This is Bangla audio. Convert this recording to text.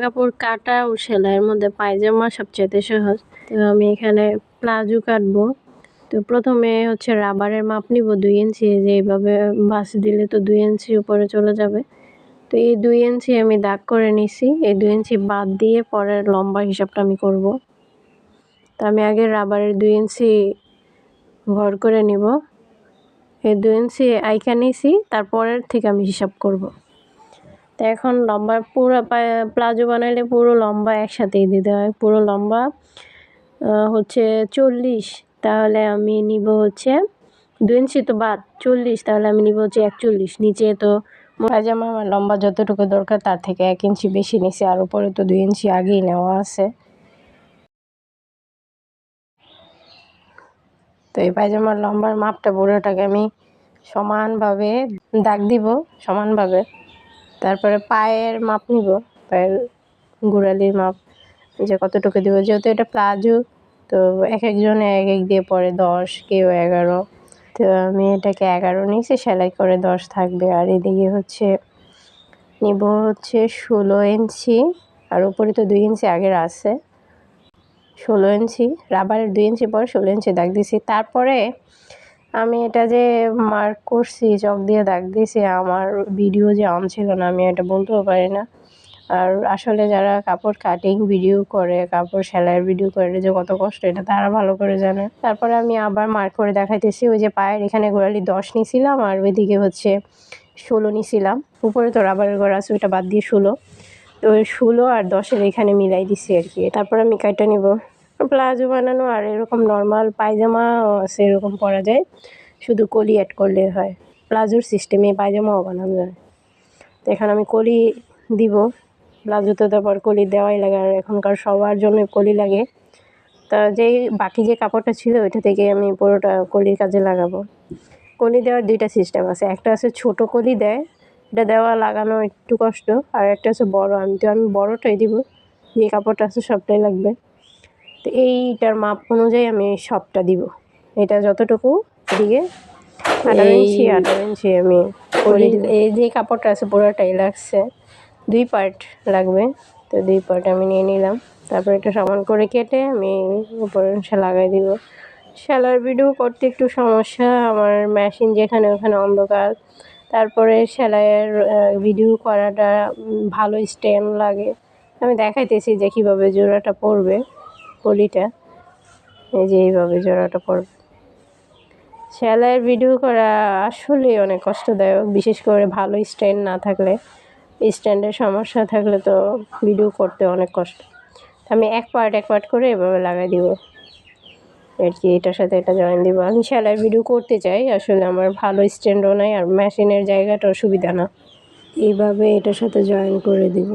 কাপড় কাটা ও সেলাইয়ের মধ্যে পায়জামা সবচেয়ে সহজ। তো আমি এখানে প্লাজো কাটবো। তো প্রথমে হচ্ছে রাবারের মাপ নিব 2 ইঞ্চি, যে এইভাবে বাঁশ দিলে তো 2 ইঞ্চি উপরে চলে যাবে। তো এই 2 ইঞ্চি আমি দাগ করে নিছি। এই 2 ইঞ্চি বাদ দিয়ে পরের লম্বা হিসাবটা আমি করব। তো আমি আগে রাবারের 2 ইঞ্চি ঘর করে নিব। এই 2 ইঞ্চি আইকা নিছি, তারপরের থেকে আমি হিসাব করব। তো এখন লম্বা পুরো প্লাজো বানাইলে পুরো লম্বা একসাথেই দিতে হয়। পুরো লম্বা হচ্ছে 40, তাহলে আমি নিব হচ্ছে 2 ইঞ্চি তো বাদ 40, তাহলে আমি নিব হচ্ছে 41। নিচে তো পায়জামা আমার লম্বা যতটুকু দরকার তার থেকে 1 ইঞ্চি বেশি নিছি, আর উপরে তো 2 ইঞ্চি আগেই নেওয়া আছে। তো এই পায়জামার লম্বার মাপটা পুরোটাকে আমি সমানভাবে দাগ দিব সমানভাবে। তারপরে পায়ের মাপ নিব, পায়ের গোড়ালির মাপ যে কতটুকু দিব, যেহেতু এটা প্লাজো তো এক একজনে এক এক দিয়ে পরে 10, কেউ 11। তো আমি এটাকে 11 নিয়েছি, সেলাই করে 10 থাকবে। আর এদিকে হচ্ছে নিব হচ্ছে 16 ইঞ্চি, আর উপরে তো 2 ইঞ্চি আগের আছে। 16 ইঞ্চি রাবারের 2 ইঞ্চি পরে 16 ইঞ্চি দাগ দিছি। তারপরে আমি এটা যে মার্ক করছি, চক দিয়ে দাগ দিছি, আমার ভিডিও যে অন ছিল না, আমি এটা বলতেও পারি না। আর আসলে যারা কাপড় কাটিং ভিডিও করে, কাপড় সেলাইয়ের ভিডিও করে, যে কত কষ্ট এটা তারা ভালো করে জানে। তারপরে আমি আবার মার্ক করে দেখাইতেছি। ওই যে পায়ের এখানে গোড়ালি 10 নিছিলাম, আর ওইদিকে হচ্ছে 16 নিছিলাম। উপরে তো রাবারের গোড়া আছে, ওইটা বাদ দিয়ে 16। তো ওই 16 আর 10-এর এখানে মিলাই দিছি আর কি। তারপরে আমি কাইটা নিব। প্লাজো বানানো আর এরকম নর্মাল পায়জামা আছে, এরকম পরা যায়, শুধু কলি অ্যাড করলে হয়। প্লাজোর সিস্টেমে পায়জামাও বানানো যায়। তো এখানে আমি কলি দিব। প্লাজোতে তারপর কলি দেওয়াই লাগে, আর এখনকার সবার জন্য কলি লাগে। তা যেই বাকি যে কাপড়টা ছিল ওইটা থেকে আমি পুরোটা কলির কাজে লাগাবো। কলি দেওয়ার 2টা সিস্টেম আছে। একটা আছে ছোট কলি দেয়, এটা দেওয়া লাগানো একটু কষ্ট, আর একটা আছে বড়। আমি বড়টাই দিব, যে কাপড়টা আছে সবটাই লাগবে। তো এইটার মাপ অনুযায়ী আমি সবটা দিব। এটা যতটুকু দিকে 18 ইঞ্চি 18 ইঞ্চি আমি কলি দিব। এই যে কাপড়টা আছে পুরোটাই লাগছে, 2 পার্ট লাগবে। তো 2 পার্ট আমি নিয়ে নিলাম। তারপর এটা সমান করে কেটে আমি উপরে লাগাই দিব। সেলাইয়ের ভিডিও করতে একটু সমস্যা, আমার মেশিন যেখানে ওখানে অন্ধকার। তারপরে সেলাইয়ের ভিডিও করাটা ভালো স্ট্যান্ড লাগে। আমি দেখাইতেছি যে কীভাবে জোড়াটা পড়বে, কলিটা এই যে এইভাবে জোড়াটা পড়বে। সেলাইয়ের ভিডিও করা আসলে অনেক কষ্টদায়ক, বিশেষ করে ভালো স্ট্যান্ড না থাকলে। স্ট্যান্ডের সমস্যা থাকলে তো ভিডিও করতে অনেক কষ্ট। আমি এক পার্ট করে এভাবে লাগাই দিব আর কি, এটার সাথে এটা জয়েন দিব। আমি সেলাইয়ের ভিডিও করতে চাই, আসলে আমার ভালো স্ট্যান্ডও নাই, আর মেশিনের জায়গাটাও সুবিধা না। এইভাবে এটার সাথে জয়েন করে দিব।